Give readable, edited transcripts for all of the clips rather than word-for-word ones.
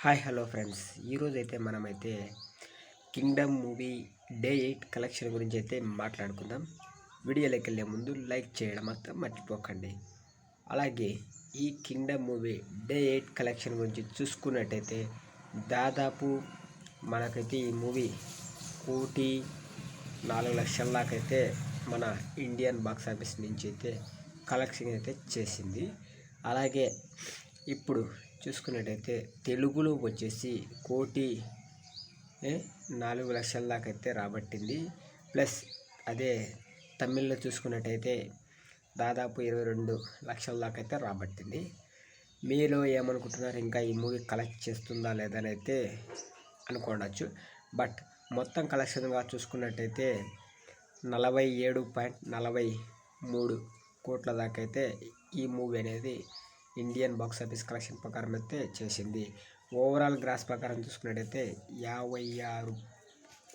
Hi hello friends, ఈరోజు అయితే మనమైతే కింగ్డమ్ మూవీ డే 8 కలెక్షన్ గురించి అయితే మాట్లాడుకుందాం. వీడియోలోకి వెళ్ళే ముందు లైక్ చేయడం మాత్రం మర్చిపోకండి. అలాగే ఈ కింగ్డమ్ మూవీ డే 8 కలెక్షన్ గురించి చూసుకున్నట్టయితే దాదాపు మనకైతే ఈ మూవీ 1,04,00,000 దాకైతే మన ఇండియన్ బాక్స్ ఆఫీస్ నుంచి అయితే కలెక్షన్ అయితే చేసింది. అలాగే ఇప్పుడు చూసుకున్నట్టయితే తెలుగులో వచ్చేసి 1,04,00,000 దాకా అయితే రాబట్టింది. ప్లస్ అదే తమిళ్లో చూసుకున్నట్టయితే దాదాపు 22 లక్షల దాకా అయితే రాబట్టింది. మీలో ఏమనుకుంటున్నారు, ఇంకా ఈ మూవీ కలెక్ట్ చేస్తుందా లేదని అయితే అనుకోవచ్చు. బట్ మొత్తం కలెక్షన్గా చూసుకున్నట్టయితే 47.43 కోట్ల దాకా అయితే ఈ మూవీ అనేది ఇండియన్ బాక్స్ ఆఫీస్ కలెక్షన్ ప్రకారం అయితే చేసింది. ఓవరాల్ గ్రాస్ ప్రకారం చూసుకున్నట్టయితే 56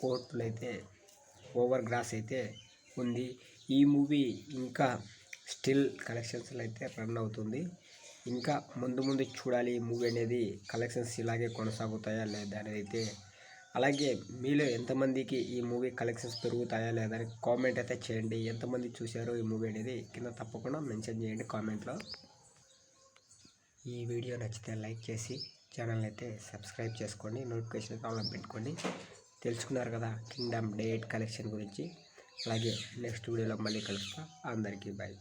కోట్లు అయితే ఓవర్ గ్రాస్ అయితే ఉంది. ఈ మూవీ ఇంకా స్టిల్ కలెక్షన్స్లో అయితే రన్ అవుతుంది. ఇంకా ముందు చూడాలి ఈ మూవీ అనేది కలెక్షన్స్ ఇలాగే కొనసాగుతాయా లేదా అనేది అయితే. అలాగే మీలో ఎంతమందికి ఈ మూవీ కలెక్షన్స్ పెరుగుతాయా లేదా అని కామెంట్ అయితే చేయండి. ఎంతమంది చూశారో ఈ మూవీ అనేది కింద తప్పకుండా మెన్షన్ చేయండి కామెంట్లో. ఈ వీడియో నచ్చితే లైక్ చేసి ఛానల్ అయితే సబ్స్క్రైబ్ చేసుకోండి, నోటిఫికేషన్ ఆన్ పెట్టుకోండి. తెలుసుకున్నారు కదా కింగ్డమ్ డే 8 కలెక్షన్ గురించి. అలాగే నెక్స్ట్ వీడియోలో మళ్ళీ కలుస్తా. అందరికీ బాయ్.